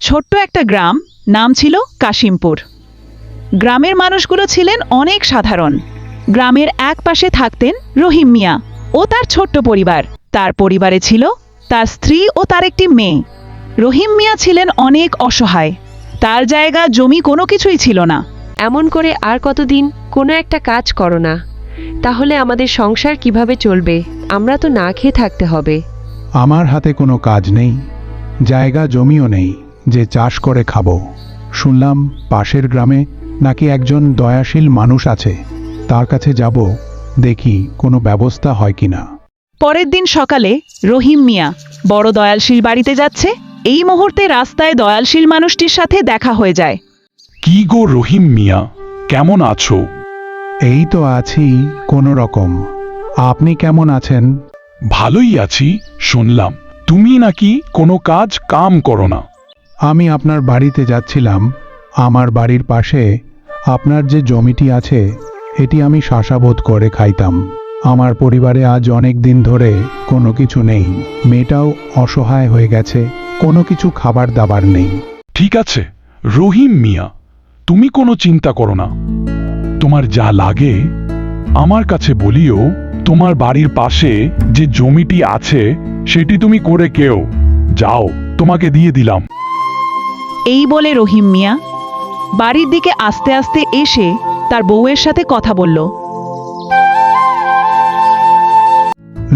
ছোট্ট একটা গ্রাম, নাম ছিল কাশিমপুর। গ্রামের মানুষগুলো ছিলেন অনেক সাধারণ। গ্রামের এক পাশে থাকতেন রহিম মিয়া ও তার ছোট্ট পরিবার। তার পরিবারে ছিল তার স্ত্রী ও তার একটি মেয়ে। রহিম মিয়া ছিলেন অনেক অসহায়। তার জায়গা জমি কোনো কিছুই ছিল না। এমন করে আর কতদিন কোনো একটা কাজ করো না, তাহলে আমাদের সংসার কিভাবে চলবে? আমরা তো না খেয়ে থাকতে হবে। আমার হাতে কোনো কাজ নেই, জায়গা জমিও নেই যে চাষ করে খাবো। শুনলাম পাশের গ্রামে নাকি একজন দয়াশীল মানুষ আছে, তার কাছে যাব, দেখি কোনো ব্যবস্থা হয় কিনা। পরের দিন সকালে রহিম মিয়া বড় দয়ালশীল বাড়িতে যাচ্ছে। এই মুহূর্তে রাস্তায় দয়ালশীল মানুষটির সাথে দেখা হয়ে যায়। কি গো রহিম মিয়া, কেমন আছো? এই তো আছি কোনো রকম। আপনি কেমন আছেন? ভালোই আছি। শুনলাম তুমি নাকি কোনো কাজ কাম করো না। আমি আপনার বাড়িতে যাচ্ছিলাম। আমার বাড়ির পাশে আপনার যে জমিটি আছে, এটি আমি শাসাবোধ করে খাইতাম। আমার পরিবারে আজ অনেক দিন ধরে কোনো কিছু নেই। মেয়েটাও অসহায় হয়ে গেছে, কোনো কিছু খাবার দাবার নেই। ঠিক আছে রহিম মিয়া, তুমি কোনো চিন্তা করো না। তোমার যা লাগে আমার কাছে বলিও। তোমার বাড়ির পাশে যে জমিটি আছে সেটি তুমি করে কেও। যাও, তোমাকে দিয়ে দিলাম। এই বলে রহিম মিয়া বাড়ির দিকে আস্তে আস্তে এসে তার বউয়ের সাথে কথা বলল।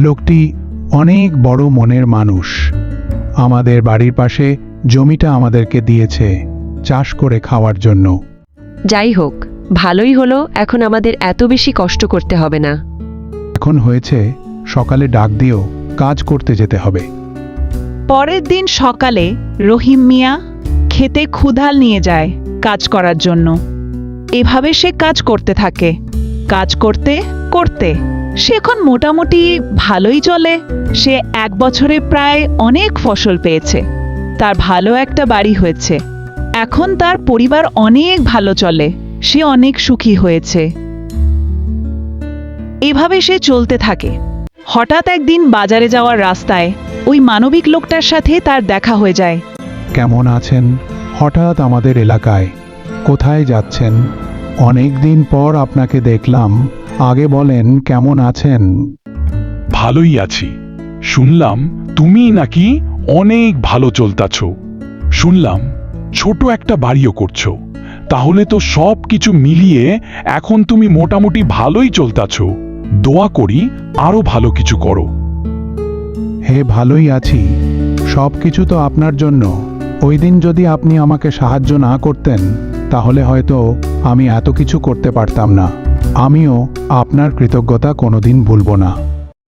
লোকটি অনেক বড় মনের মানুষ। আমাদের বাড়ির পাশে জমিটা আমাদেরকে দিয়েছে চাষ করে খাওয়ার জন্য। যাই হোক, ভালোই হলো, এখন আমাদের এত বেশি কষ্ট করতে হবে না। এখন হয়েছে সকালে ডাক দিও, কাজ করতে যেতে হবে। পরের দিন সকালে রহিম মিয়া খেতে ক্ষুধাল নিয়ে যায় কাজ করার জন্য। এভাবে সে কাজ করতে থাকে। কাজ করতে করতে সে এখন মোটামুটি ভালোই চলে। সে 1 বছরে প্রায় অনেক ফসল পেয়েছে। তার ভালো একটা বাড়ি হয়েছে। এখন তার পরিবার অনেক ভালো চলে। সে অনেক সুখী হয়েছে। এভাবে সে চলতে থাকে। হঠাৎ একদিন বাজারে যাওয়ার রাস্তায় ওই মানবিক লোকটার সাথে তার দেখা হয়ে যায়। কেমন আছেন? হঠাৎ আমাদের এলাকায়, কোথায় যাচ্ছেন? অনেক দিন পর আপনাকে দেখলাম, আগে বলেন কেমন আছেন? ভালোই আছি। শুনলাম তুমি নাকি অনেক ভালো চলতাছ। শুনলাম ছোট একটা বাড়িও করছো। তাহলে তো সব কিছু মিলিয়ে এখন তুমি মোটামুটি ভালোই চলতাছ। দোয়া করি আরো ভালো কিছু করো। হে, ভালোই আছি। সব কিছু তো আপনার জন্য। ওই দিন যদি আপনি আমাকে সাহায্য না করতেন, তাহলে হয়তো আমি এত কিছু করতে পারতাম না। আমিও আপনার কৃতজ্ঞতা কোনোদিন ভুলব না।